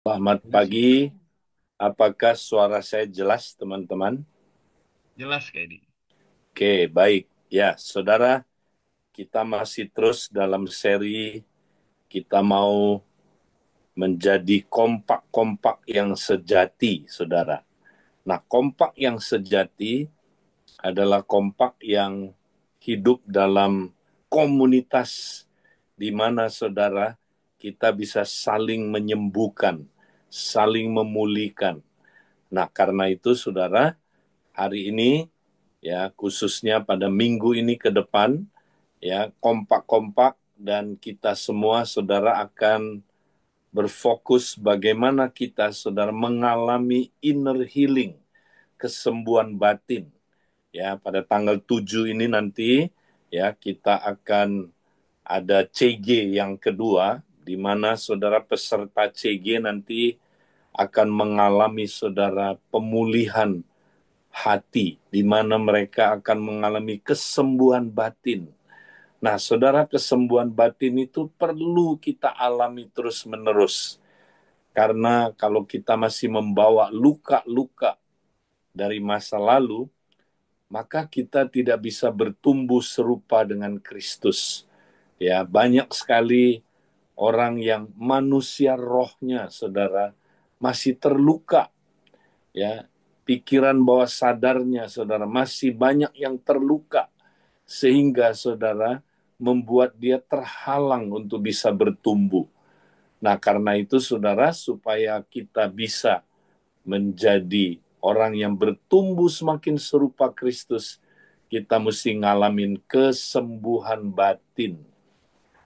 Selamat pagi, apakah suara saya jelas teman-teman? Jelas kayak di. Oke, baik. Ya, saudara, kita masih terus dalam seri kita mau menjadi kompak-kompak yang sejati, saudara. Nah, kompak yang sejati adalah kompak yang hidup dalam komunitas di mana saudara kita bisa saling menyembuhkan, saling memulihkan. Nah, karena itu saudara, hari ini ya khususnya pada minggu ini ke depan ya kompak-kompak dan kita semua saudara akan berfokus bagaimana kita saudara mengalami inner healing, kesembuhan batin. Ya, pada tanggal 7 ini nanti ya kita akan ada CG yang kedua di mana saudara peserta CG nanti akan mengalami saudara pemulihan hati, di mana mereka akan mengalami kesembuhan batin. Nah, saudara, kesembuhan batin itu perlu kita alami terus-menerus. Karena kalau kita masih membawa luka-luka dari masa lalu, maka kita tidak bisa bertumbuh serupa dengan Kristus. Ya, banyak sekali orang yang manusia rohnya, saudara, masih terluka, ya, pikiran bawah sadarnya saudara masih banyak yang terluka sehingga saudara membuat dia terhalang untuk bisa bertumbuh. Nah, karena itu saudara, supaya kita bisa menjadi orang yang bertumbuh semakin serupa Kristus, kita mesti ngalamin kesembuhan batin.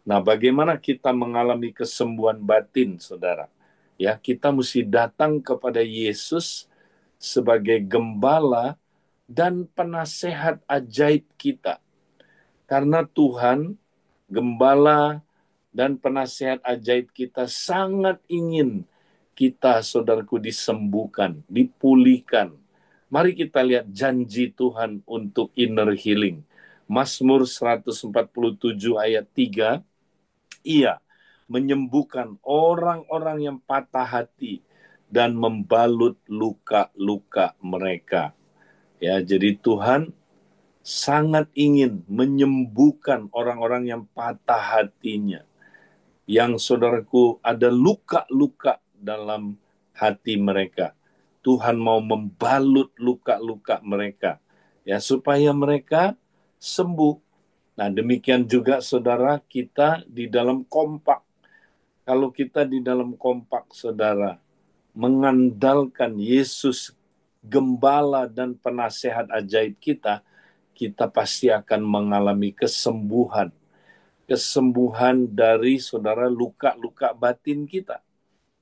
Nah, bagaimana kita mengalami kesembuhan batin, saudara? Ya, kita mesti datang kepada Yesus sebagai gembala dan penasehat ajaib kita. Karena Tuhan, gembala dan penasehat ajaib kita sangat ingin kita, saudaraku, disembuhkan, dipulihkan. Mari kita lihat janji Tuhan untuk inner healing. Mazmur 147 ayat 3, Ia menyembuhkan orang-orang yang patah hati dan membalut luka-luka mereka. Ya, jadi Tuhan sangat ingin menyembuhkan orang-orang yang patah hatinya. Yang saudaraku ada luka-luka dalam hati mereka. Tuhan mau membalut luka-luka mereka. Ya, supaya mereka sembuh. Nah, demikian juga saudara kita di dalam kompak. Kalau kita di dalam kompak, saudara, mengandalkan Yesus, gembala dan penasehat ajaib kita, kita pasti akan mengalami kesembuhan. Kesembuhan dari saudara luka-luka batin kita.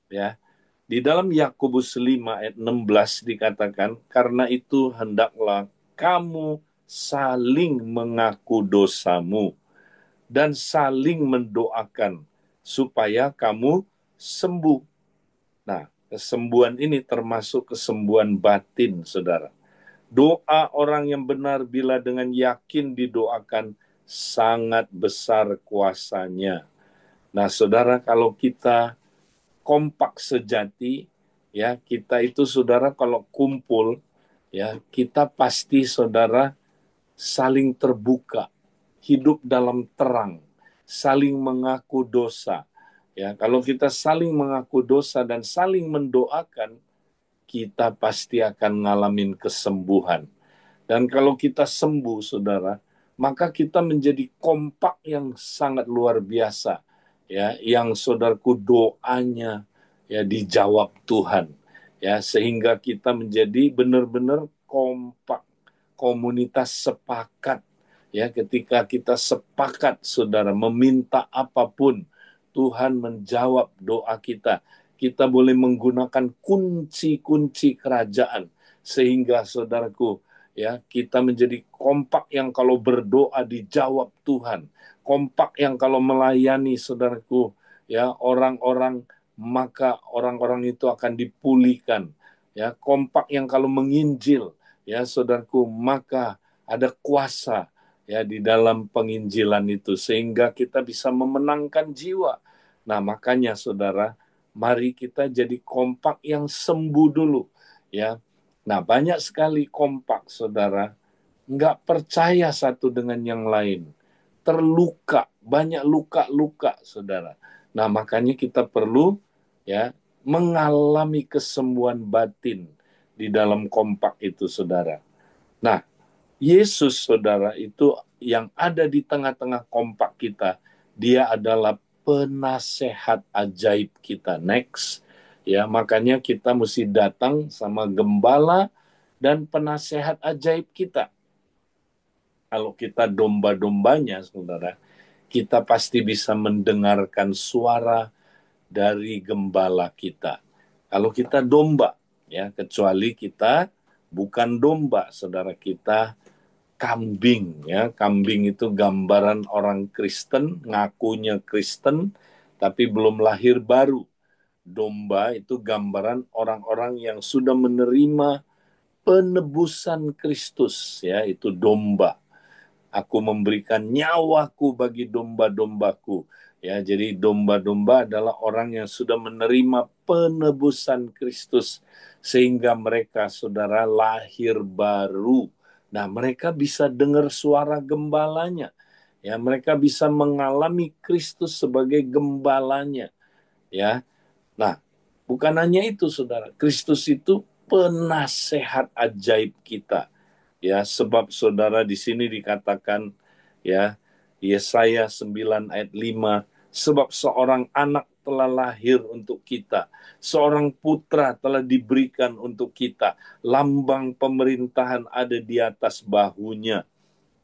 Ya, di dalam Yakobus 5 ayat 16 dikatakan, karena itu hendaklah kamu saling mengaku dosamu dan saling mendoakan supaya kamu sembuh. Nah, kesembuhan ini termasuk kesembuhan batin, saudara. Doa orang yang benar bila dengan yakin didoakan sangat besar kuasanya. Nah, saudara, kalau kita kompak sejati, ya, kita itu saudara kalau kumpul, ya, kita pasti saudara saling terbuka, hidup dalam terang, saling mengaku dosa. Ya, kalau kita saling mengaku dosa dan saling mendoakan, kita pasti akan ngalamin kesembuhan. Dan kalau kita sembuh, saudara, maka kita menjadi kompak yang sangat luar biasa. Ya, yang saudaraku doanya ya dijawab Tuhan. Ya, sehingga kita menjadi benar-benar kompak, komunitas sepakat. Ya, ketika kita sepakat, saudara, meminta apapun, Tuhan menjawab doa kita. Kita boleh menggunakan kunci-kunci kerajaan sehingga saudaraku, ya, kita menjadi kompak yang kalau berdoa dijawab Tuhan, kompak yang kalau melayani saudaraku, ya, orang-orang, maka orang-orang itu akan dipulihkan, ya, kompak yang kalau menginjil, ya saudaraku, maka ada kuasa ya di dalam penginjilan itu sehingga kita bisa memenangkan jiwa. Nah, makanya saudara, Mari kita jadi kompak yang sembuh dulu, ya. Nah, banyak sekali kompak, saudara, nggak percaya satu dengan yang lain, terluka, banyak luka-luka, saudara. Nah, makanya kita perlu, ya, mengalami kesembuhan batin di dalam kompak itu, saudara. Nah, Yesus, saudara, itu yang ada di tengah-tengah kompak kita. Dia adalah penasehat ajaib kita. Next. Ya, makanya kita mesti datang sama gembala dan penasehat ajaib kita. Kalau kita domba-dombanya, saudara, kita pasti bisa mendengarkan suara dari gembala kita. Kalau kita domba, ya, kecuali kita bukan domba, saudara, kita kambing, ya. Kambing itu gambaran orang Kristen, ngakunya Kristen tapi belum lahir baru. Domba itu gambaran orang-orang yang sudah menerima penebusan Kristus, ya, itu domba. Aku memberikan nyawaku bagi domba-dombaku. Ya, jadi domba-domba adalah orang yang sudah menerima penebusan Kristus sehingga mereka, saudara, lahir baru. Nah, mereka bisa dengar suara gembalanya. Ya, mereka bisa mengalami Kristus sebagai gembalanya. Ya. Nah, bukan hanya itu, saudara. Kristus itu penasehat ajaib kita. Ya, sebab saudara di sini dikatakan, ya, Yesaya 9 ayat 5, sebab seorang anak telah lahir untuk kita, seorang putra telah diberikan untuk kita, lambang pemerintahan ada di atas bahunya,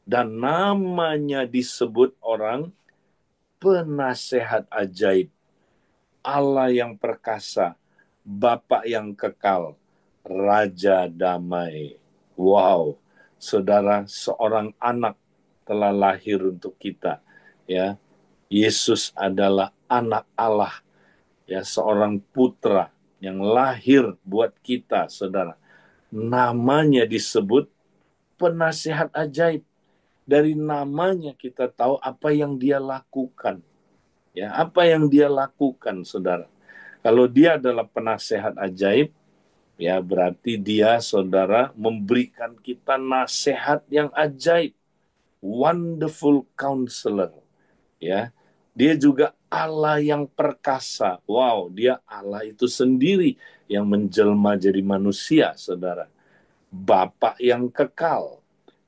dan namanya disebut orang penasehat ajaib, Allah yang perkasa, Bapa yang kekal, Raja damai. Wow, saudara, seorang anak telah lahir untuk kita. Ya, Yesus adalah anak Allah, ya, seorang putra yang lahir buat kita, saudara. Namanya disebut penasihat ajaib. Dari namanya kita tahu apa yang dia lakukan. Ya, apa yang dia lakukan, saudara. Kalau dia adalah penasehat ajaib, ya berarti dia, saudara, memberikan kita nasihat yang ajaib. Wonderful counselor. Ya, dia juga Allah yang perkasa. Wow, dia Allah itu sendiri yang menjelma jadi manusia, saudara. Bapa yang kekal.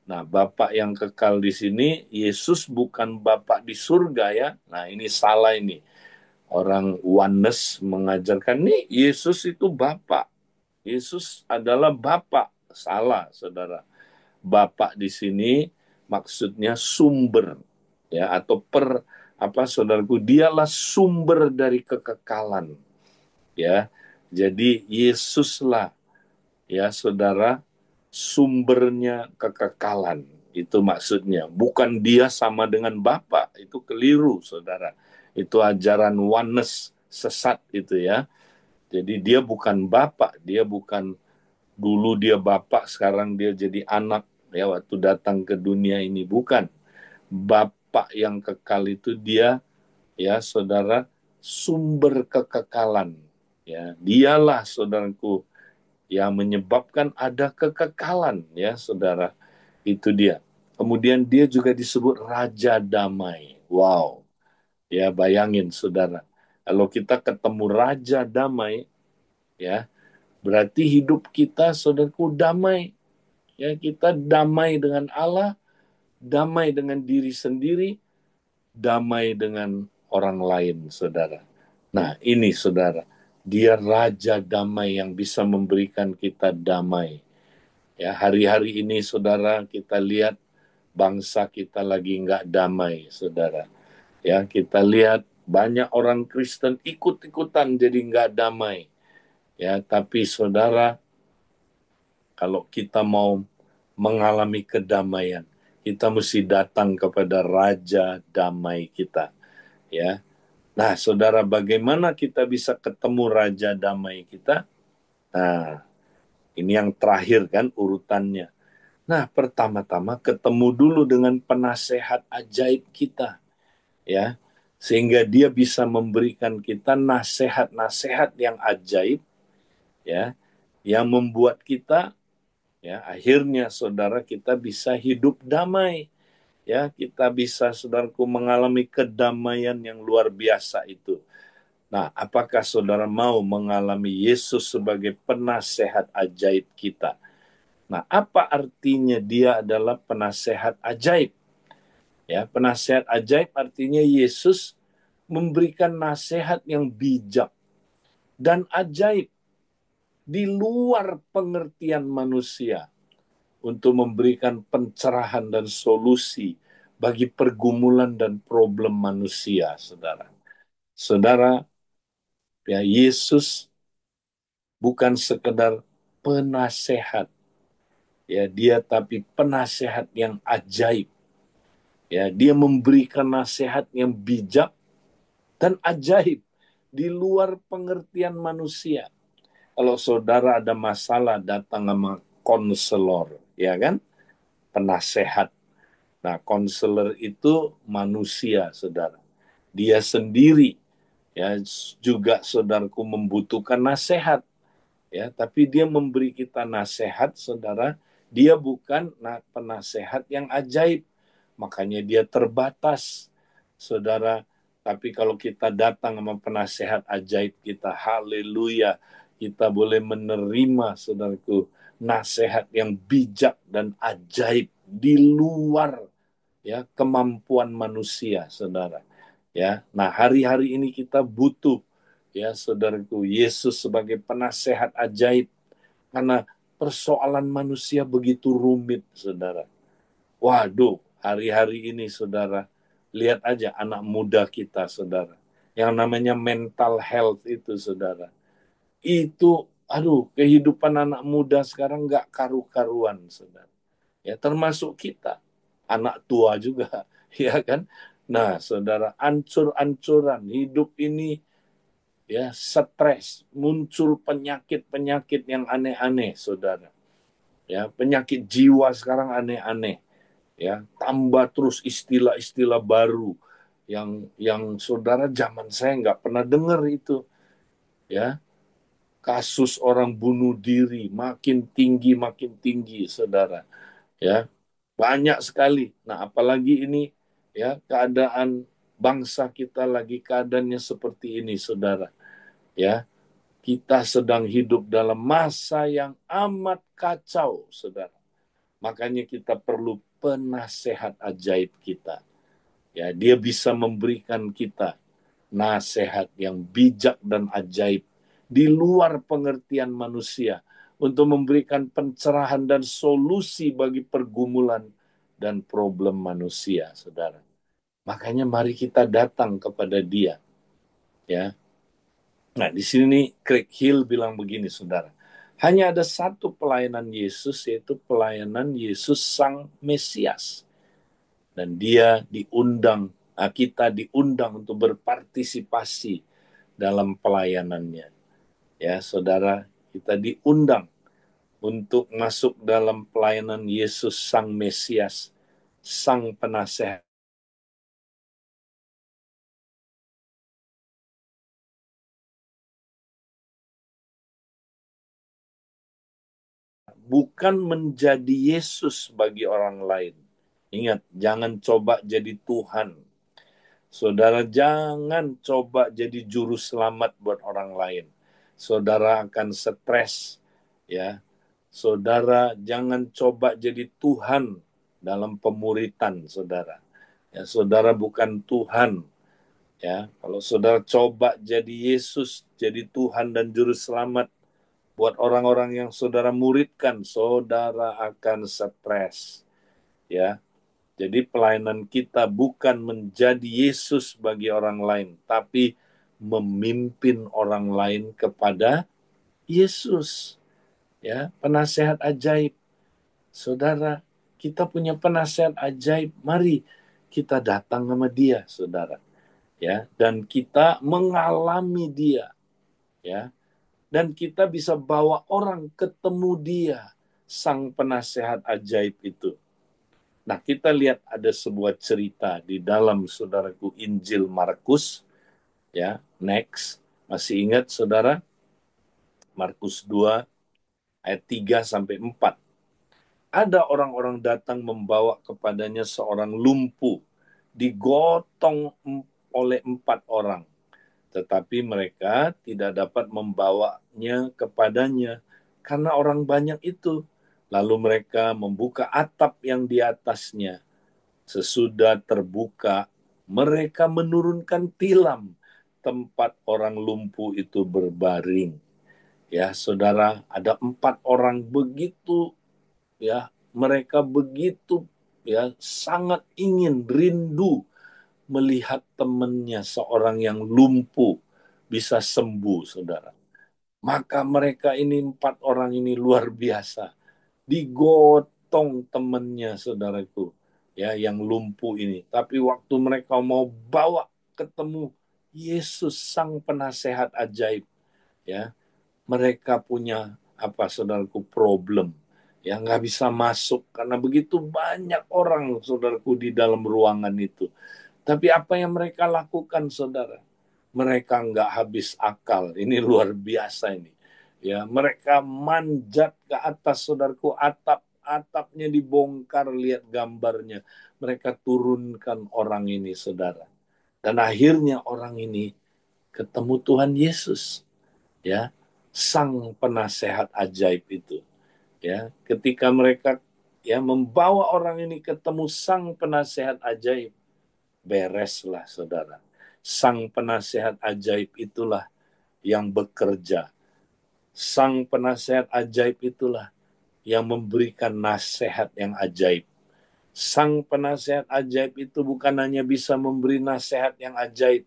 Nah, Bapa yang kekal di sini, Yesus bukan Bapa di surga, ya. Nah, ini salah ini. Orang oneness mengajarkan, nih, Yesus itu Bapa. Yesus adalah Bapa. Salah, saudara. Bapa di sini maksudnya sumber, ya, atau apa, saudaraku, dialah sumber dari kekekalan, ya. Jadi Yesuslah, ya, saudara, sumbernya kekekalan. Itu maksudnya. Bukan dia sama dengan Bapa, itu keliru, saudara. Itu ajaran oneness sesat itu, ya. Jadi dia bukan Bapa, dia bukan dulu dia Bapak, sekarang dia jadi anak, ya, waktu datang ke dunia ini. Bukan. Bapak yang kekal itu dia, ya, saudara, sumber kekekalan. Ya, dialah, saudaraku, yang menyebabkan ada kekekalan, ya, saudara. Itu dia. Kemudian dia juga disebut Raja Damai. Wow. Ya, bayangin, saudara. Kalau kita ketemu Raja Damai, ya, berarti hidup kita, saudaraku, damai. Ya, kita damai dengan Allah, damai dengan diri sendiri, damai dengan orang lain, saudara. Nah, ini, saudara, dia Raja Damai yang bisa memberikan kita damai. Ya, hari-hari ini, saudara, kita lihat bangsa kita lagi nggak damai, saudara. Ya, kita lihat banyak orang Kristen ikut-ikutan jadi nggak damai. Ya, tapi saudara, kalau kita mau mengalami kedamaian, kita mesti datang kepada Raja Damai kita. Ya, nah, saudara, bagaimana kita bisa ketemu Raja Damai kita? Nah, ini yang terakhir kan urutannya. Nah, pertama-tama ketemu dulu dengan penasehat ajaib kita, ya. sehingga dia bisa memberikan kita nasihat-nasihat yang ajaib, ya, yang membuat kita, ya, akhirnya saudara kita bisa hidup damai, ya, kita bisa, saudaraku, mengalami kedamaian yang luar biasa itu. Nah, apakah saudara mau mengalami Yesus sebagai penasehat ajaib kita? Nah, apa artinya dia adalah penasehat ajaib? Ya, penasehat ajaib artinya Yesus memberikan nasihat yang bijak dan ajaib di luar pengertian manusia untuk memberikan pencerahan dan solusi bagi pergumulan dan problem manusia, saudara. Saudara, ya, Yesus bukan sekedar penasehat, ya, dia tapi penasehat yang ajaib. Ya, dia memberikan nasihat yang bijak dan ajaib di luar pengertian manusia. Kalau saudara ada masalah, datang sama konselor, ya kan? Penasehat. Nah, konselor itu manusia, saudara. Dia sendiri, ya, juga saudaraku membutuhkan nasihat, ya, tapi dia memberi kita nasihat, saudara. Dia bukan penasehat yang ajaib, makanya dia terbatas, saudara. Tapi kalau kita datang sama penasehat ajaib kita, haleluya, kita boleh menerima, saudaraku, nasihat yang bijak dan ajaib di luar, ya, kemampuan manusia, saudara. Ya, nah, hari-hari ini kita butuh, ya, saudaraku, Yesus sebagai penasehat ajaib, karena persoalan manusia begitu rumit, saudara. Waduh, hari-hari ini, saudara, lihat aja anak muda kita, saudara, yang namanya mental health itu, saudara. Itu, aduh, kehidupan anak muda sekarang nggak karu-karuan, saudara. Ya, termasuk kita, anak tua juga, ya kan? Nah, saudara, ancur-ancuran hidup ini, ya, stres, muncul penyakit-penyakit yang aneh-aneh, saudara. Ya, penyakit jiwa sekarang aneh-aneh, ya, tambah terus istilah-istilah baru yang saudara zaman saya nggak pernah dengar itu, ya. Kasus orang bunuh diri makin tinggi, saudara, ya, banyak sekali. Nah, apalagi ini, ya, keadaan bangsa kita lagi keadaannya seperti ini, saudara, ya. Kita sedang hidup dalam masa yang amat kacau, saudara. Makanya kita perlu penasehat ajaib kita. Ya, dia bisa memberikan kita nasihat yang bijak dan ajaib di luar pengertian manusia untuk memberikan pencerahan dan solusi bagi pergumulan dan problem manusia, saudara. Makanya mari kita datang kepada dia, ya. Nah, di sini Craig Hill bilang begini, saudara. Hanya ada satu pelayanan Yesus, yaitu pelayanan Yesus Sang Mesias. Dan dia diundang, kita diundang untuk berpartisipasi dalam pelayanannya. Ya, saudara, kita diundang untuk masuk dalam pelayanan Yesus Sang Mesias, Sang Penasehat. Bukan menjadi Yesus bagi orang lain. Ingat, jangan coba jadi Tuhan. Saudara jangan coba jadi juru selamat buat orang lain. Saudara akan stres, ya. Saudara jangan coba jadi Tuhan dalam pemuritan, saudara. Ya, saudara bukan Tuhan, ya. Kalau saudara coba jadi Yesus, jadi Tuhan dan juru selamat buat orang-orang yang saudara muridkan, saudara akan stres, ya. Jadi pelayanan kita bukan menjadi Yesus bagi orang lain, tapi memimpin orang lain kepada Yesus. Ya, penasehat ajaib. Saudara, kita punya penasehat ajaib. Mari kita datang sama dia, saudara. Ya, dan kita mengalami dia, ya. Dan kita bisa bawa orang ketemu dia, sang penasehat ajaib itu. Nah, kita lihat ada sebuah cerita di dalam, saudaraku, Injil Markus, ya. Next, masih ingat saudara? Markus 2 ayat 3 sampai 4. Ada orang-orang datang membawa kepadanya seorang lumpuh, digotong oleh 4 orang. Tetapi mereka tidak dapat membawanya kepadanya karena orang banyak itu. Lalu mereka membuka atap yang di atasnya. Sesudah terbuka, mereka menurunkan tilam tempat orang lumpuh itu berbaring. Ya, saudara, ada 4 orang begitu, ya, mereka begitu, ya, sangat ingin, rindu melihat temannya seorang yang lumpuh bisa sembuh, saudara. Maka mereka ini 4 orang ini luar biasa. Digotong temannya, saudaraku, ya, yang lumpuh ini. Tapi waktu mereka mau bawa ketemu Yesus sang penasehat ajaib, ya, mereka punya apa, saudaraku, problem. Ya, nggak bisa masuk karena begitu banyak orang, saudaraku, di dalam ruangan itu. Tapi apa yang mereka lakukan, saudara? Mereka nggak habis akal. Ini luar biasa ini. Ya, mereka manjat ke atas, saudaraku, atapnya dibongkar, lihat gambarnya. Mereka turunkan orang ini, saudara. Dan akhirnya orang ini ketemu Tuhan Yesus, ya, sang penasehat ajaib itu. Ya, ketika mereka, ya, membawa orang ini ketemu sang penasehat ajaib, bereslah, saudara. Sang penasehat ajaib itulah yang bekerja. Sang penasehat ajaib itulah yang memberikan nasihat yang ajaib. Sang penasehat ajaib itu bukan hanya bisa memberi nasihat yang ajaib,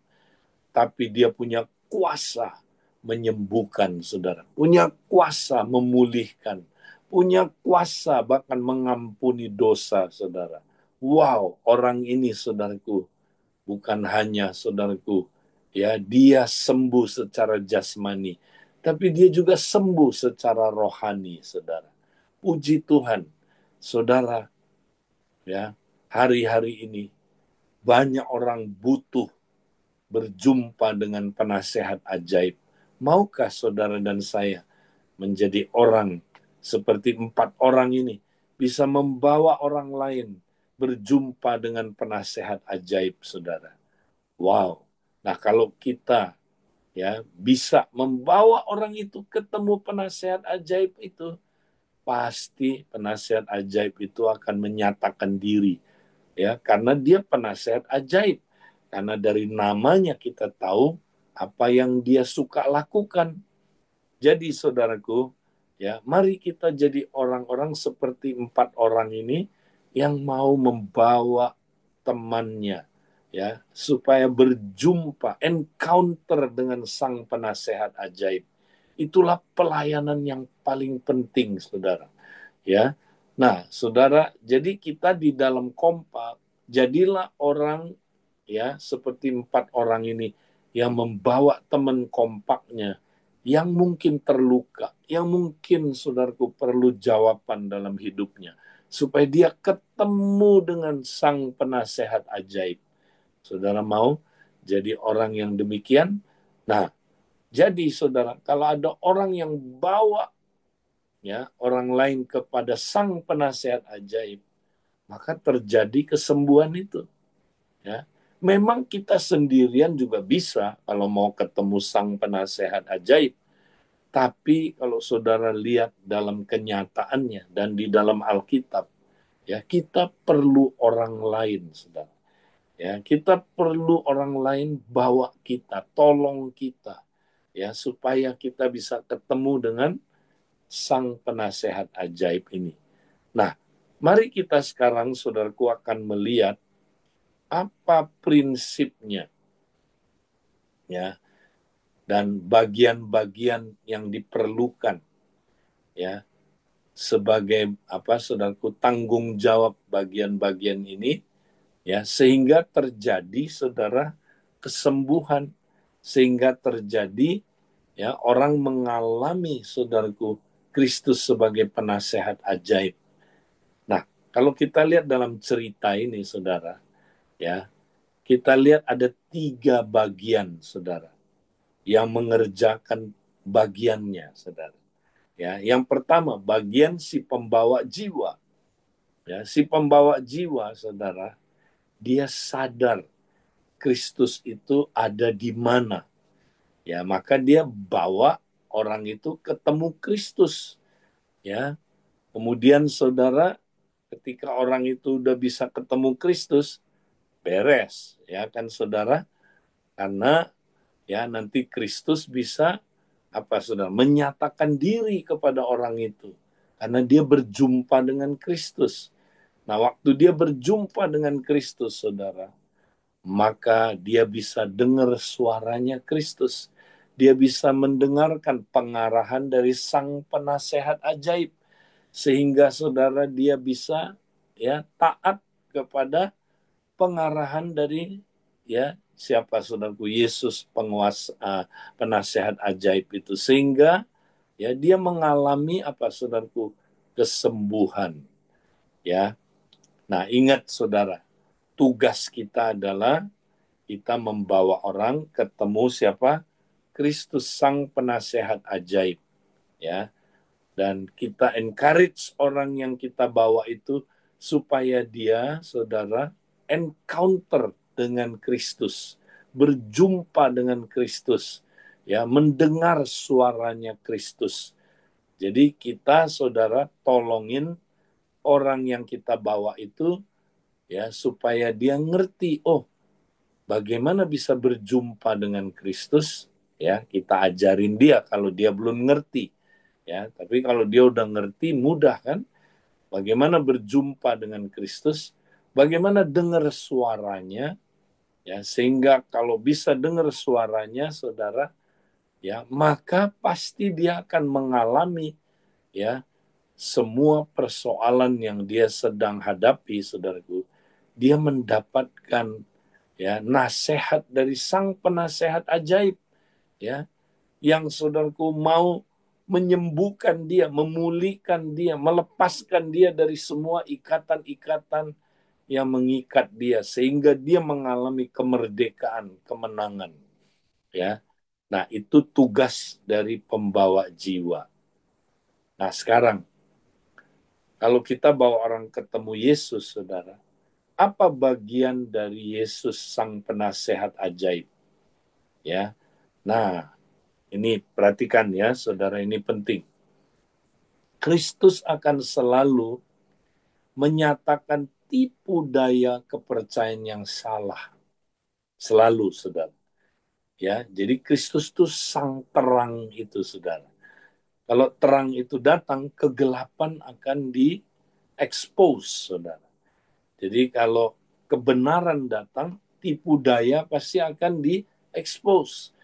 tapi dia punya kuasa menyembuhkan, saudara. Punya kuasa memulihkan. Punya kuasa bahkan mengampuni dosa, saudara. Wow, orang ini, saudaraku, bukan hanya, saudaraku, ya, dia sembuh secara jasmani, tapi dia juga sembuh secara rohani, saudara. Puji Tuhan, saudara, ya, hari-hari ini banyak orang butuh berjumpa dengan penasehat ajaib. Maukah saudara dan saya menjadi orang seperti 4 orang ini, bisa membawa orang lain berjumpa dengan penasehat ajaib, saudara? Wow. Nah, kalau kita, ya, bisa membawa orang itu ketemu penasehat ajaib itu, pasti penasehat ajaib itu akan menyatakan diri, ya, karena dia penasehat ajaib. Karena dari namanya kita tahu apa yang dia suka lakukan. Jadi, saudaraku, ya, mari kita jadi orang-orang seperti 4 orang ini yang mau membawa temannya, ya, supaya berjumpa, encounter dengan sang penasehat ajaib. Itulah pelayanan yang paling penting, saudara. Ya, nah, saudara, jadi kita di dalam kompak, jadilah orang, ya, seperti 4 orang ini yang membawa teman kompaknya yang mungkin terluka, yang mungkin, saudaraku, perlu jawaban dalam hidupnya, supaya dia ketemu dengan sang penasehat ajaib. Saudara mau jadi orang yang demikian? Nah, jadi saudara, kalau ada orang yang bawa, ya, orang lain kepada sang penasehat ajaib, maka terjadi kesembuhan itu. Ya, memang kita sendirian juga bisa kalau mau ketemu sang penasehat ajaib. Tapi kalau saudara lihat dalam kenyataannya dan di dalam Alkitab, ya, kita perlu orang lain, saudara. Ya, kita perlu orang lain bawa kita, tolong kita, ya, supaya kita bisa ketemu dengan sang penasehat ajaib ini. Nah, mari kita sekarang, saudaraku, akan melihat apa prinsipnya, ya, dan bagian-bagian yang diperlukan, ya, sebagai apa, saudaraku, tanggung jawab bagian-bagian ini, ya, sehingga terjadi, saudara, kesembuhan, sehingga terjadi, ya, orang mengalami, saudaraku, Kristus sebagai penasehat ajaib. Nah, Kalau kita lihat dalam cerita ini, saudara, ya, kita lihat ada 3 bagian, saudara, yang mengerjakan bagiannya, saudara. Ya, yang pertama, bagian si pembawa jiwa. Ya, si pembawa jiwa, saudara, dia sadar Kristus itu ada di mana. Ya, maka dia bawa orang itu ketemu Kristus. Ya, kemudian saudara, ketika orang itu udah bisa ketemu Kristus, beres, ya kan saudara? Karena ya nanti Kristus bisa apa saudara menyatakan diri kepada orang itu karena dia berjumpa dengan Kristus. Nah, waktu dia berjumpa dengan Kristus, saudara, maka dia bisa dengar suaranya Kristus. Dia bisa mendengarkan pengarahan dari sang penasehat ajaib. Sehingga saudara dia bisa ya taat kepada pengarahan dari ya siapa saudaraku Yesus penasehat ajaib itu, sehingga ya dia mengalami apa saudaraku kesembuhan ya. Nah, ingat saudara, tugas kita adalah kita membawa orang ketemu siapa? Kristus sang penasehat ajaib ya. Dan kita encourage orang yang kita bawa itu supaya dia, saudara, encounter dengan Kristus, berjumpa dengan Kristus, ya, mendengar suaranya Kristus. Jadi kita, saudara, tolongin orang yang kita bawa itu, ya, supaya dia ngerti, oh, bagaimana bisa berjumpa dengan Kristus, ya, kita ajarin dia kalau dia belum ngerti. Ya, tapi kalau dia udah ngerti, mudah kan? Bagaimana berjumpa dengan Kristus, bagaimana dengar suaranya, ya, sehingga kalau bisa dengar suaranya, saudara, ya, maka pasti dia akan mengalami, ya, semua persoalan yang dia sedang hadapi, saudaraku, dia mendapatkan, ya, nasihat dari sang penasehat ajaib, ya, yang saudaraku mau menyembuhkan dia, memulihkan dia, melepaskan dia dari semua ikatan-ikatan yang mengikat dia sehingga dia mengalami kemerdekaan, kemenangan, ya. Nah, itu tugas dari pembawa jiwa. Nah, sekarang kalau kita bawa orang ketemu Yesus, saudara, apa bagian dari Yesus sang penasehat ajaib? Ya. Nah, ini perhatikan ya, saudara, ini penting. Kristus akan selalu menyatakan tipu daya kepercayaan yang salah. Selalu, saudara. Ya, jadi Kristus itu sang terang itu, saudara. Kalau terang itu datang, kegelapan akan di-expose, saudara. Jadi kalau kebenaran datang, tipu daya pasti akan di-expose.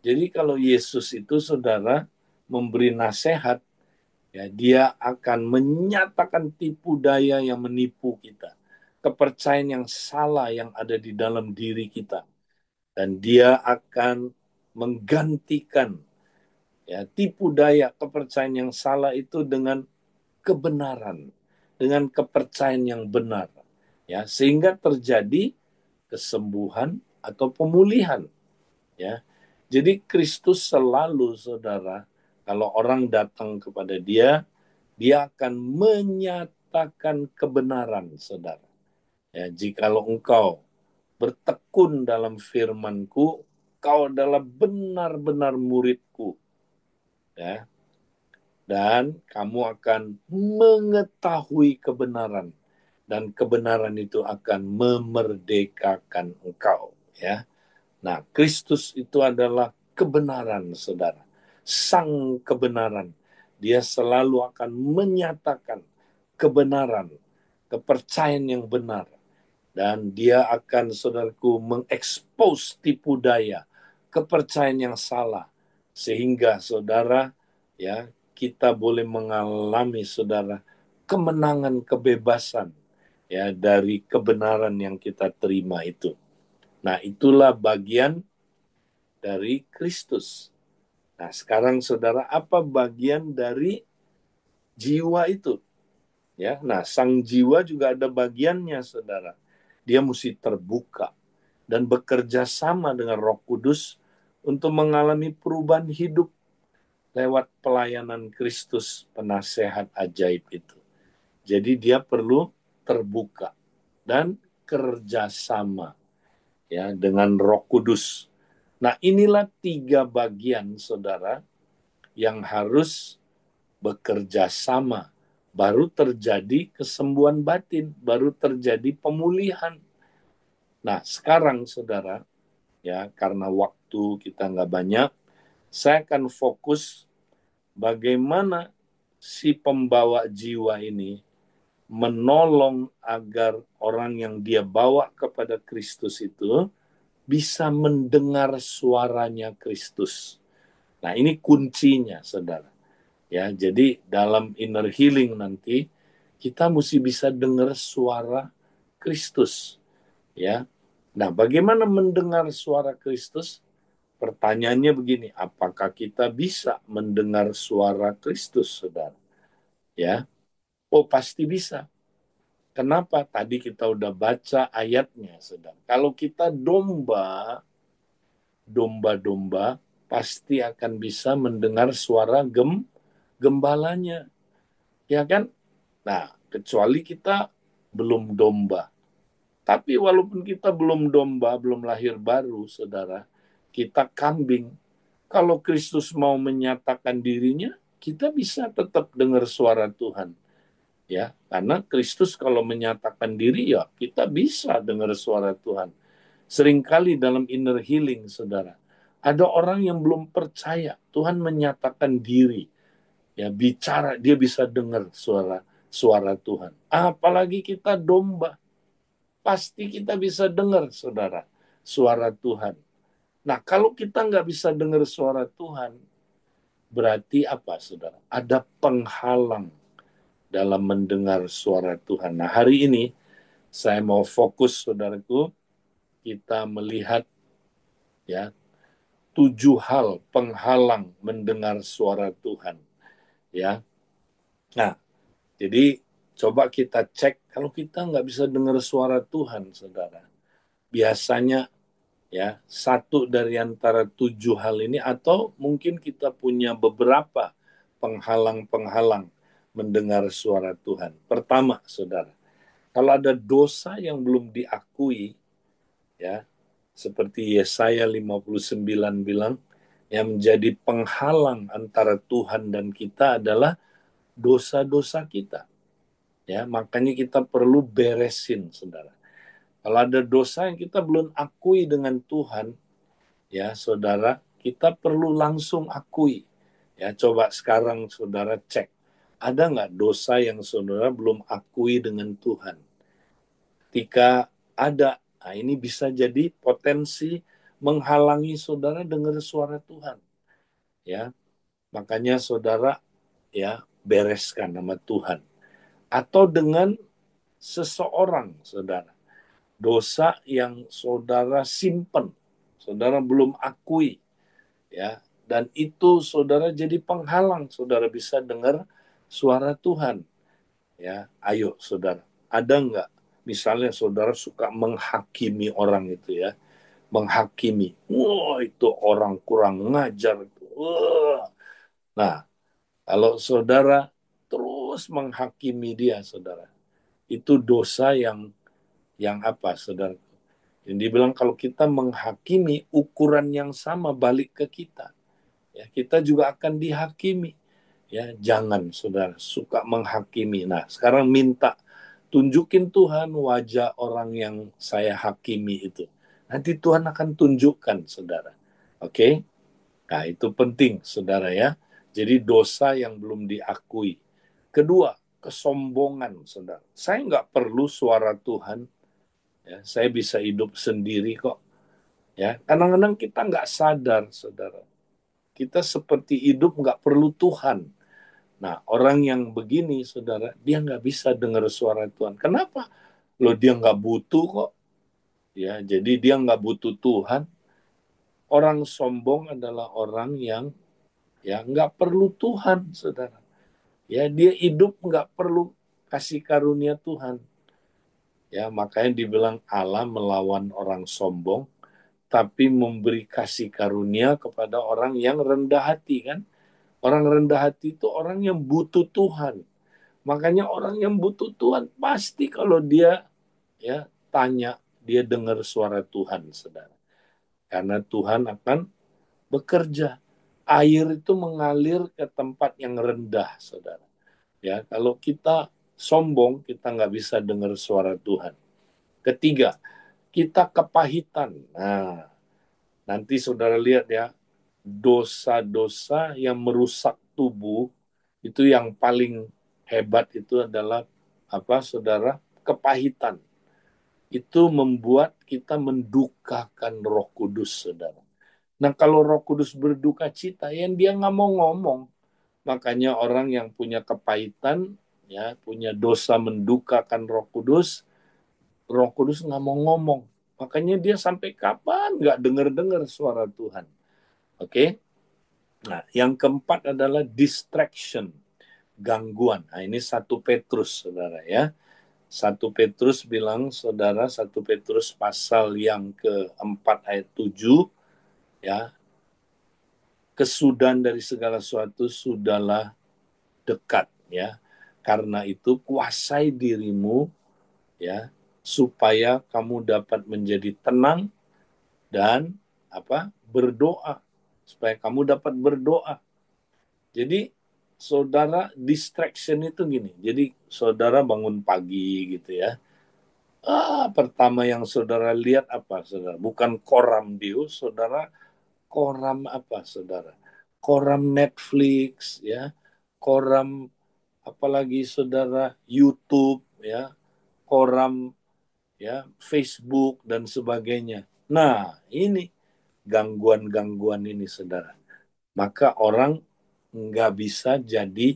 Jadi kalau Yesus itu, saudara, memberi nasihat, ya, dia akan menyatakan tipu daya yang menipu kita. Kepercayaan yang salah yang ada di dalam diri kita. Dan dia akan menggantikan ya tipu daya kepercayaan yang salah itu dengan kebenaran, dengan kepercayaan yang benar. Ya, sehingga terjadi kesembuhan atau pemulihan. Ya. Jadi Kristus selalu, saudara, kalau orang datang kepada dia, dia akan menyatakan kebenaran, saudara. Ya, jikalau engkau bertekun dalam firman-Ku, kau adalah benar-benar murid-Ku, ya. Dan kamu akan mengetahui kebenaran, dan kebenaran itu akan memerdekakan engkau, ya. Nah, Kristus itu adalah kebenaran, saudara. Sang kebenaran. Dia selalu akan menyatakan kebenaran, kepercayaan yang benar. Dan dia akan, saudaraku, mengekspos tipu daya, kepercayaan yang salah. Sehingga, saudara, ya, kita boleh mengalami, saudara, kemenangan, kebebasan, ya, dari kebenaran yang kita terima itu. Nah, itulah bagian dari Kristus. Nah, sekarang saudara, apa bagian dari jiwa itu? Ya, nah sang jiwa juga ada bagiannya, saudara. Dia mesti terbuka dan bekerja sama dengan Roh Kudus untuk mengalami perubahan hidup lewat pelayanan Kristus penasehat ajaib itu. Jadi dia perlu terbuka dan kerjasama ya dengan Roh Kudus. Nah, inilah 3 bagian, saudara, yang harus bekerja sama. Baru terjadi kesembuhan batin, baru terjadi pemulihan. Nah, sekarang, saudara, ya karena waktu kita nggak banyak, saya akan fokus bagaimana si pembawa jiwa ini menolong agar orang yang dia bawa kepada Kristus itu bisa mendengar suaranya Kristus. Nah, ini kuncinya, saudara. Ya, jadi dalam inner healing nanti kita mesti bisa dengar suara Kristus, ya. Nah, bagaimana mendengar suara Kristus? Pertanyaannya begini, apakah kita bisa mendengar suara Kristus, saudara? Ya, oh pasti bisa. Kenapa? Tadi kita udah baca ayatnya, saudara. Kalau kita domba-domba pasti akan bisa mendengar suara gembalanya, ya kan? Nah, kecuali kita belum domba. Tapi walaupun kita belum domba, belum lahir baru, saudara, kita kambing. Kalau Kristus mau menyatakan dirinya, kita bisa tetap dengar suara Tuhan. Ya, karena Kristus kalau menyatakan diri, ya kita bisa dengar suara Tuhan. Seringkali dalam inner healing, saudara, ada orang yang belum percaya Tuhan menyatakan diri, ya bicara, dia bisa dengar suara Tuhan. Apalagi kita domba, pasti kita bisa dengar, saudara, suara Tuhan. Nah, kalau kita nggak bisa dengar suara Tuhan, berarti apa, saudara? Ada penghalang dalam mendengar suara Tuhan. Nah, hari ini saya mau fokus, saudaraku, kita melihat ya 7 hal penghalang mendengar suara Tuhan. Ya, nah, jadi coba kita cek kalau kita nggak bisa dengar suara Tuhan, saudara. Biasanya ya 1 dari antara 7 hal ini, atau mungkin kita punya beberapa penghalang-penghalang mendengar suara Tuhan. Pertama, saudara, kalau ada dosa yang belum diakui, ya seperti Yesaya 59 bilang, yang menjadi penghalang antara Tuhan dan kita adalah dosa-dosa kita. Ya, makanya kita perlu beresin, saudara. Kalau ada dosa yang kita belum akui dengan Tuhan, ya saudara, kita perlu langsung akui. Ya, coba sekarang saudara cek, ada nggak dosa yang saudara belum akui dengan Tuhan? Ketika ada, nah ini bisa jadi potensi menghalangi saudara dengar suara Tuhan. Ya, makanya saudara ya bereskan nama Tuhan. Atau dengan seseorang, saudara. Dosa yang saudara simpen, saudara belum akui, ya, dan itu saudara jadi penghalang saudara bisa dengar suara Tuhan. Ya, ayo saudara, ada nggak misalnya saudara suka menghakimi orang itu, ya, menghakimi, wah itu orang kurang ngajar, wah. Nah, kalau saudara terus menghakimi dia, saudara, itu dosa yang apa, saudara? Yang dibilang kalau kita menghakimi, ukuran yang sama balik ke kita. Ya, kita juga akan dihakimi. Ya, jangan saudara suka menghakimi. Nah, sekarang minta tunjukin Tuhan wajah orang yang saya hakimi itu. Nanti Tuhan akan tunjukkan, saudara. Oke? Nah, itu penting, saudara ya. Jadi dosa yang belum diakui. Kedua, kesombongan, saudara. Saya nggak perlu suara Tuhan. Ya, saya bisa hidup sendiri kok. Ya, kadang-kadang kita nggak sadar, saudara. Kita seperti hidup nggak perlu Tuhan. Nah, orang yang begini, saudara, dia nggak bisa dengar suara Tuhan. Kenapa? Loh, dia nggak butuh kok. Ya, jadi dia nggak butuh Tuhan. Orang sombong adalah orang yang ya nggak perlu Tuhan, saudara. Ya, dia hidup nggak perlu. kasih karunia Tuhan. Ya, makanya dibilang Allah melawan orang sombong, tapi memberi kasih karunia kepada orang yang rendah hati kan. Orang rendah hati itu orang yang butuh Tuhan. Makanya orang yang butuh Tuhan pasti kalau dia ya tanya, dia dengar suara Tuhan, saudara. Karena Tuhan akan bekerja. Air itu mengalir ke tempat yang rendah, saudara. Ya, kalau kita sombong, kita nggak bisa dengar suara Tuhan. Ketiga, kita kepahitan. Nah, nanti saudara lihat ya, dosa-dosa yang merusak tubuh itu yang paling hebat itu adalah apa, saudara? Kepahitan. Itu membuat kita mendukakan Roh Kudus, saudara. Nah, kalau Roh Kudus berduka cita, yang dia nggak mau ngomong. Makanya orang yang punya kepahitan, ya, punya dosa mendukakan Roh Kudus nggak mau ngomong. Makanya dia sampai kapan nggak dengar-dengar suara Tuhan. Oke? Nah, yang keempat adalah distraction, gangguan. Nah, ini 1 Petrus, saudara ya. 1 Petrus bilang, saudara, 1 Petrus pasal yang keempat ayat 7, ya, kesudahan dari segala sesuatu sudahlah dekat, ya. Karena itu kuasai dirimu, ya, supaya kamu dapat menjadi tenang dan apa? Berdoa, supaya kamu dapat berdoa. Jadi saudara, distraction itu gini. Jadi saudara bangun pagi gitu ya. Pertama yang saudara lihat apa, saudara? Bukan koram Dio, saudara. Koram apa, saudara? Koram Netflix, ya. Koram apalagi, saudara, YouTube, ya. Koram, ya, Facebook dan sebagainya. Nah, ini gangguan-gangguan ini, saudara. Maka orang nggak bisa jadi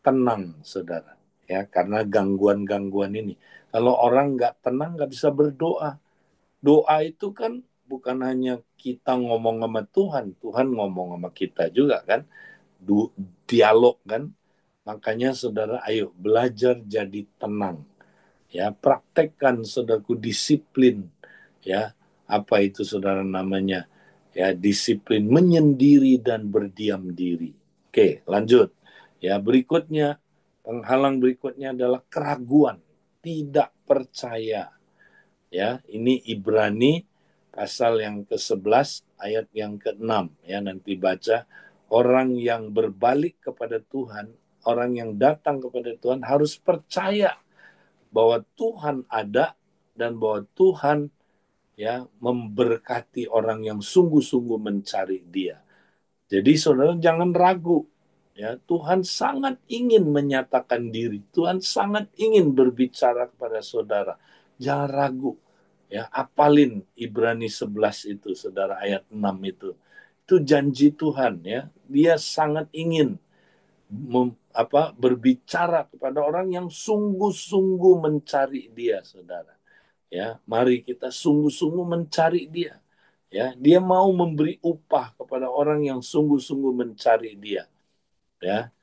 tenang, saudara. Ya, karena gangguan-gangguan ini. Kalau orang nggak tenang, nggak bisa berdoa. Doa itu kan bukan hanya kita ngomong sama Tuhan, Tuhan ngomong sama kita juga kan, dialog kan. Makanya saudara, ayo belajar jadi tenang. Ya, praktekkan saudaraku disiplin. Ya, apa itu saudara namanya? Ya, disiplin menyendiri dan berdiam diri. Oke, lanjut. Ya, berikutnya, penghalang berikutnya adalah keraguan, tidak percaya. Ya, ini Ibrani pasal yang ke-11 ayat yang ke-6, ya, nanti baca. Orang yang berbalik kepada Tuhan, orang yang datang kepada Tuhan harus percaya bahwa Tuhan ada dan bahwa Tuhan, ya, memberkati orang yang sungguh-sungguh mencari Dia. Jadi saudara jangan ragu. Ya, Tuhan sangat ingin menyatakan diri. Tuhan sangat ingin berbicara kepada saudara. Jangan ragu. Ya, apalin Ibrani 11 itu, saudara, ayat 6 itu. Itu janji Tuhan, ya. Dia sangat ingin berbicara kepada orang yang sungguh-sungguh mencari Dia, saudara. Ya, mari kita sungguh-sungguh mencari Dia. Ya, Dia mau memberi upah kepada orang yang sungguh-sungguh mencari Dia. Ya,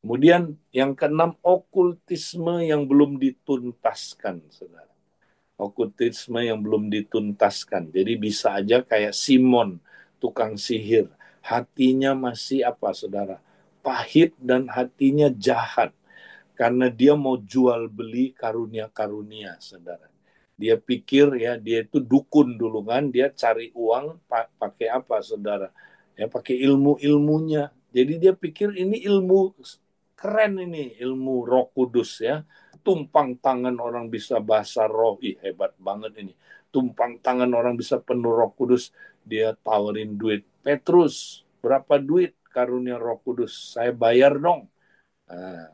kemudian yang keenam, okultisme yang belum dituntaskan, saudara. Okultisme yang belum dituntaskan. Jadi bisa aja kayak Simon, tukang sihir. Hatinya masih apa, saudara? Pahit dan hatinya jahat. Karena dia mau jual beli karunia-karunia, saudara. Dia pikir ya, dia itu dukun dulu kan, dia cari uang pakai apa, saudara? Ya, pakai ilmu-ilmunya. Jadi dia pikir ini ilmu keren, ini ilmu Roh Kudus, ya. Tumpang tangan orang bisa bahasa roh, ih hebat banget ini. Tumpang tangan orang bisa penuh Roh Kudus, dia tawarin duit. Petrus, berapa duit karunia Roh Kudus? Saya bayar dong.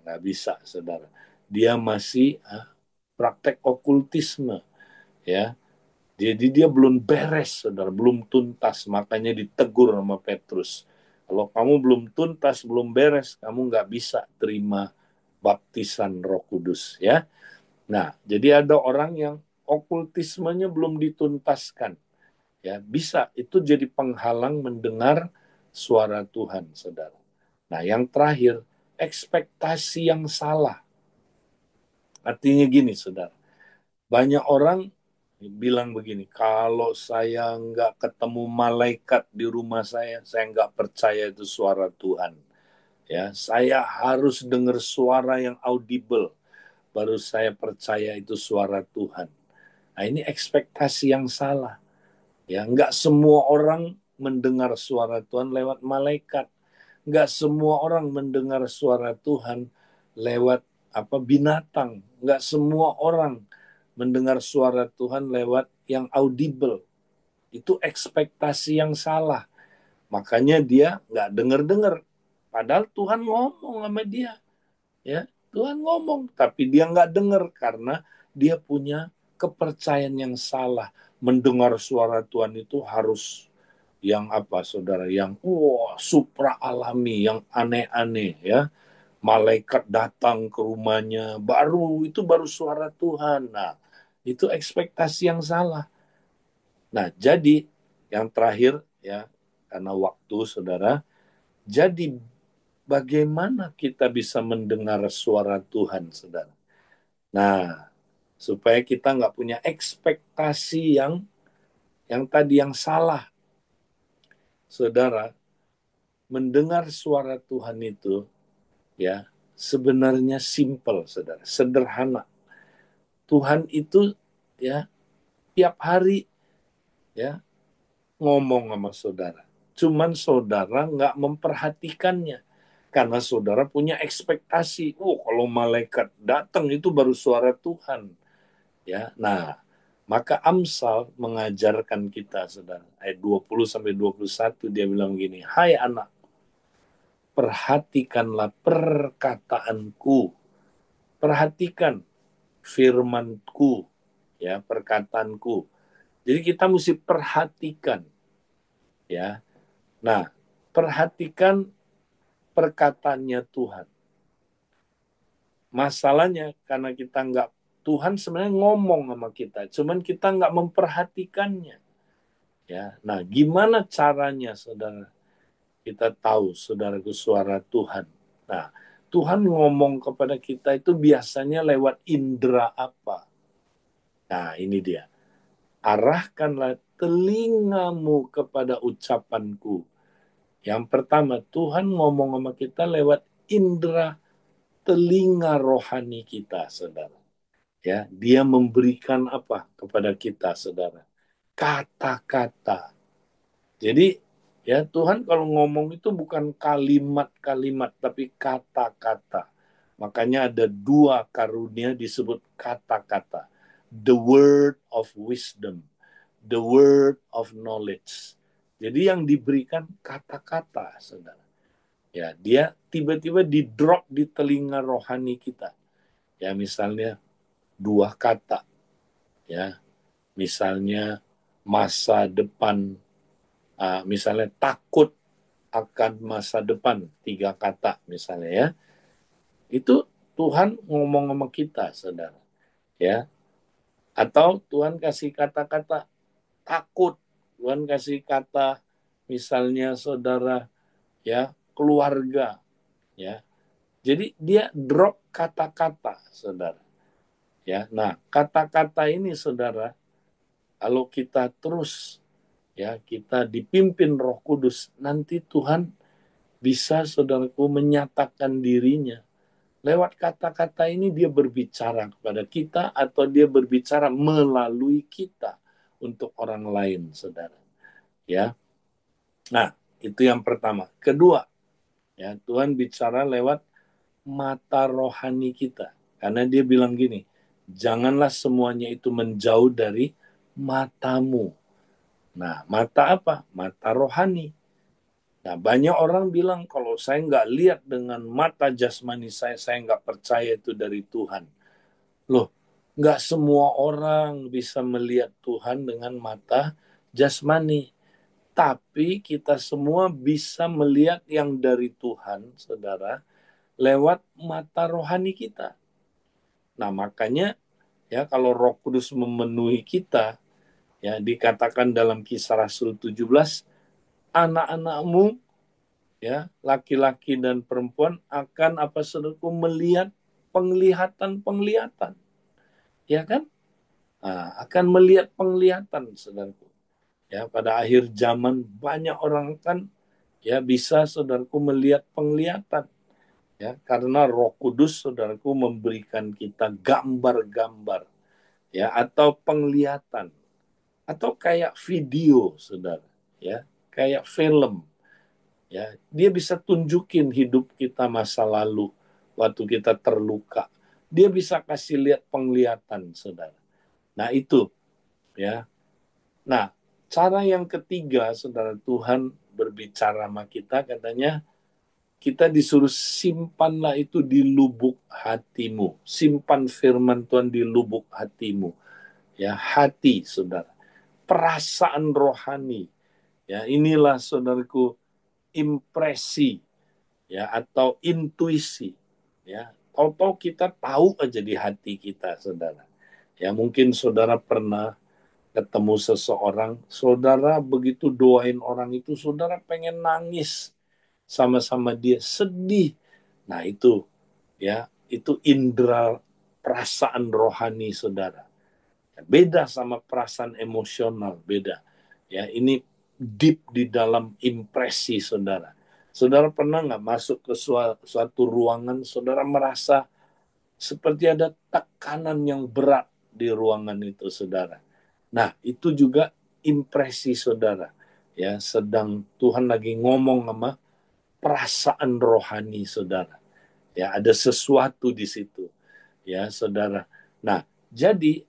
Nggak bisa, saudara. Dia masih praktek okultisme, ya. Jadi dia belum beres, saudara, belum tuntas. Makanya ditegur sama Petrus. Kalau kamu belum tuntas, belum beres, kamu nggak bisa terima baptisan Roh Kudus, ya. Nah, jadi ada orang yang okultismenya belum dituntaskan, ya. Bisa itu jadi penghalang mendengar suara Tuhan, saudara. Nah, yang terakhir, ekspektasi yang salah. Artinya gini, saudara. Banyak orang bilang begini, kalau saya nggak ketemu malaikat di rumah saya nggak percaya itu suara Tuhan. Ya, saya harus dengar suara yang audible, baru saya percaya itu suara Tuhan. Nah, ini ekspektasi yang salah. Ya, nggak semua orang mendengar suara Tuhan lewat malaikat. Nggak semua orang mendengar suara Tuhan lewat binatang. Nggak semua orang mendengar suara Tuhan lewat yang audible. Itu ekspektasi yang salah. Makanya dia nggak dengar-dengar. Padahal Tuhan ngomong sama dia. Ya, Tuhan ngomong, tapi dia nggak dengar karena dia punya kepercayaan yang salah. Mendengar suara Tuhan itu harus yang saudara? Yang supra alami, yang aneh-aneh ya. Malaikat datang ke rumahnya, baru suara Tuhan. Nah, itu ekspektasi yang salah. Nah, jadi yang terakhir ya, karena waktu saudara, jadi bagaimana kita bisa mendengar suara Tuhan, saudara? Nah, supaya kita nggak punya ekspektasi yang tadi yang salah, saudara. Mendengar suara Tuhan itu ya sebenarnya simple, saudara, sederhana. Tuhan itu ya tiap hari ya ngomong sama saudara. Cuman saudara nggak memperhatikannya. Karena saudara punya ekspektasi, kalau malaikat datang itu baru suara Tuhan. Ya, nah, maka Amsal mengajarkan kita, saudara. Ayat 20 sampai 21 dia bilang gini, "Hai anak, perhatikanlah perkataanku. Perhatikan firmanku, ya, perkataanku." Jadi kita mesti perhatikan, ya. Nah, perhatikan perkataannya Tuhan. Masalahnya karena kita nggak, Tuhan sebenarnya ngomong sama kita, cuman kita nggak memperhatikannya. Ya, nah gimana caranya, saudara? Kita tahu, saudaraku, suara Tuhan. Nah, Tuhan ngomong kepada kita itu biasanya lewat indera apa? Nah, ini dia. Arahkanlah telingamu kepada ucapanku. Yang pertama, Tuhan ngomong sama kita lewat indera telinga rohani kita, saudara. Ya, dia memberikan apa kepada kita, saudara? Kata-kata. Jadi, ya Tuhan kalau ngomong itu bukan kalimat-kalimat, tapi kata-kata. Makanya ada dua karunia disebut kata-kata. The word of wisdom, the word of knowledge. Jadi yang diberikan kata-kata, saudara. Ya, dia tiba-tiba di drop di telinga rohani kita. Ya, misalnya dua kata, ya, misalnya masa depan, misalnya takut akan masa depan, tiga kata misalnya ya, itu Tuhan ngomong sama kita, saudara, ya. Atau Tuhan kasih kata-kata takut, Tuhan kasih kata misalnya saudara, ya, keluarga, ya. Jadi dia drop kata-kata, saudara, ya. Nah, kata-kata ini, saudara, kalau kita terus ya kita dipimpin Roh Kudus, nanti Tuhan bisa, saudaraku, menyatakan dirinya. Lewat kata-kata ini dia berbicara kepada kita atau dia berbicara melalui kita untuk orang lain, saudara. Ya. Nah, itu yang pertama. Kedua, ya, Tuhan bicara lewat mata rohani kita. Karena dia bilang gini, janganlah semuanya itu menjauh dari matamu. Nah, mata apa? Mata rohani. Nah, banyak orang bilang, kalau saya nggak lihat dengan mata jasmani saya nggak percaya itu dari Tuhan. Loh, nggak semua orang bisa melihat Tuhan dengan mata jasmani. Tapi kita semua bisa melihat yang dari Tuhan, saudara, lewat mata rohani kita. Nah, makanya ya kalau Roh Kudus memenuhi kita, ya dikatakan dalam Kisah Rasul 17, anak-anakmu ya laki-laki dan perempuan akan saudaraku melihat penglihatan-penglihatan, ya kan? Nah, akan melihat penglihatan, saudaraku. Ya, pada akhir zaman banyak orang kan ya bisa saudaraku melihat penglihatan, ya, karena Roh Kudus saudaraku memberikan kita gambar-gambar, ya, atau penglihatan, atau kayak video, saudara, ya, kayak film, ya, dia bisa tunjukin hidup kita masa lalu waktu kita terluka, dia bisa kasih lihat penglihatan, saudara. Nah itu, ya. Nah, cara yang ketiga, saudara, Tuhan berbicara sama kita, katanya kita disuruh simpanlah itu di lubuk hatimu. Simpan firman Tuhan di lubuk hatimu. Ya, hati, saudara. Perasaan rohani. Ya, inilah, saudaraku, impresi, ya, atau intuisi. Ya, tahu-tahu kita tahu aja di hati kita, saudara. Ya, mungkin saudara pernah ketemu seseorang, saudara begitu doain orang itu, saudara pengen nangis sama-sama dia, sedih. Nah itu, ya, itu indera perasaan rohani, saudara. Beda sama perasaan emosional, beda. Ya, ini deep di dalam impresi, saudara. Saudara pernah nggak masuk ke suatu ruangan, saudara merasa seperti ada tekanan yang berat di ruangan itu, saudara. Nah, itu juga impresi, saudara. Ya, sedang Tuhan lagi ngomong sama perasaan rohani, saudara. Ya, ada sesuatu di situ, ya, saudara. Nah, jadi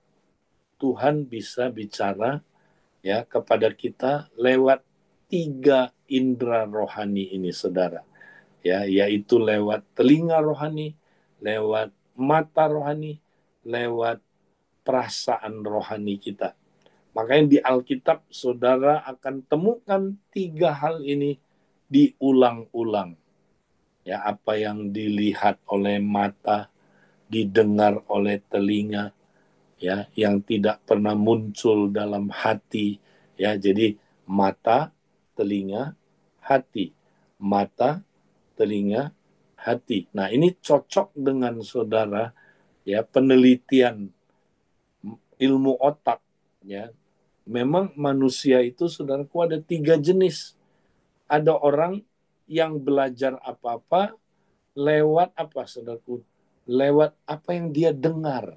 Tuhan bisa bicara, ya, kepada kita lewat tiga indera rohani ini, saudara. Ya, yaitu lewat telinga rohani, lewat mata rohani, lewat perasaan rohani kita. Makanya di Alkitab saudara akan temukan tiga hal ini diulang-ulang. Ya, apa yang dilihat oleh mata, didengar oleh telinga, ya, yang tidak pernah muncul dalam hati, ya. Jadi mata, telinga, hati. Mata, telinga, hati. Nah, ini cocok dengan saudara, ya, penelitian ilmu otak, ya. Memang manusia itu, saudaraku, ada tiga jenis. Ada orang yang belajar apa-apa lewat apa, saudaraku? Lewat apa yang dia dengar.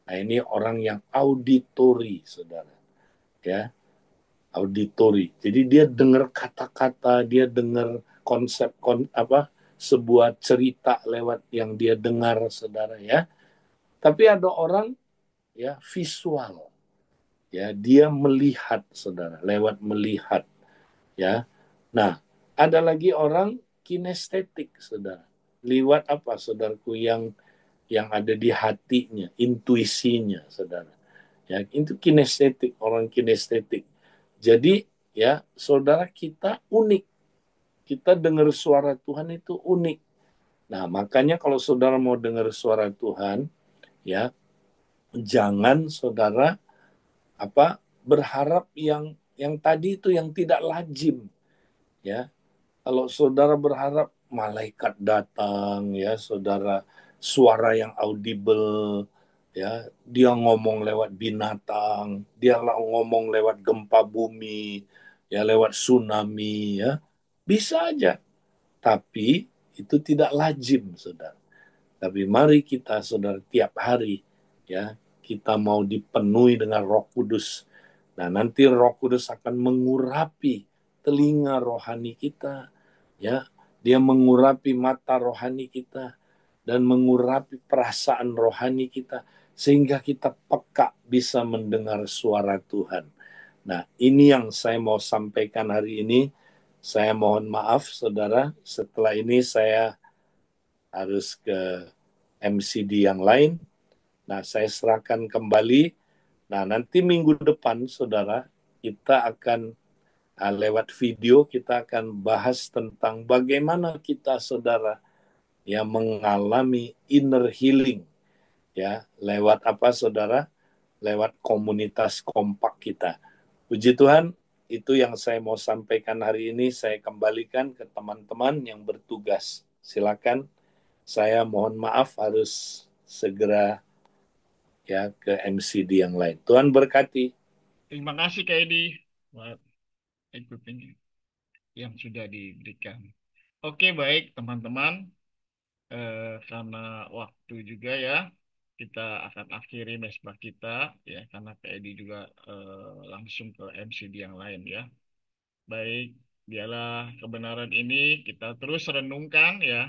Nah, ini orang yang auditori, saudara. Ya, auditori. Jadi dia dengar kata-kata, dia dengar konsep apa, sebuah cerita lewat yang dia dengar, saudara, ya. Tapi ada orang, ya, visual. Ya, dia melihat, saudara, lewat melihat, ya. Nah, ada lagi orang kinestetik, saudara. Lewat apa, saudaraku, yang ada di hatinya, intuisinya, saudara. Ya, itu kinestetik, orang kinestetik. Jadi, ya, saudara, kita unik. Kita dengar suara Tuhan itu unik. Nah, makanya kalau saudara mau dengar suara Tuhan, ya, jangan saudara apa berharap yang tadi itu yang tidak lazim, ya. Kalau saudara berharap malaikat datang, ya, saudara, suara yang audible, ya, dia ngomong lewat binatang, dia ngomong lewat gempa bumi, ya, lewat tsunami, ya, bisa aja. Tapi itu tidak lazim, saudara. Tapi mari kita, saudara, tiap hari, ya, kita mau dipenuhi dengan Roh Kudus. Nah, nanti Roh Kudus akan mengurapi telinga rohani kita, ya. Dia mengurapi mata rohani kita dan mengurapi perasaan rohani kita sehingga kita peka bisa mendengar suara Tuhan. Nah, ini yang saya mau sampaikan hari ini. Saya mohon maaf, saudara, setelah ini saya harus ke MCD yang lain. Nah, saya serahkan kembali. Nah, nanti minggu depan, saudara, kita akan lewat video, kita akan bahas tentang bagaimana kita, saudara, ya, mengalami inner healing. Ya, lewat apa, saudara? Lewat komunitas kompak kita. Puji Tuhan, itu yang saya mau sampaikan hari ini. Saya kembalikan ke teman-teman yang bertugas. Silakan. Saya mohon maaf harus segera ya ke MCD yang lain. Tuhan berkati. Terima kasih Kak Edi buat equipment yang sudah diberikan. Oke, baik teman-teman. Karena waktu juga ya, kita akan akhiri mesbah kita ya, karena Kak Edi juga langsung ke MCD yang lain ya. Baik, biarlah kebenaran ini kita terus renungkan ya.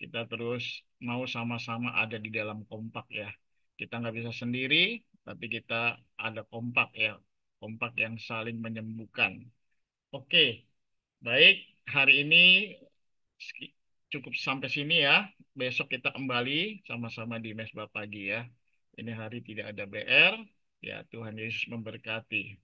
Kita terus mau sama-sama ada di dalam kompak ya. Kita nggak bisa sendiri, tapi kita ada kompak ya. Kompak yang saling menyembuhkan. Oke, baik. Hari ini cukup sampai sini ya. Besok kita kembali sama-sama di Mesbah pagi ya. Ini hari tidak ada BR. Ya, Tuhan Yesus memberkati.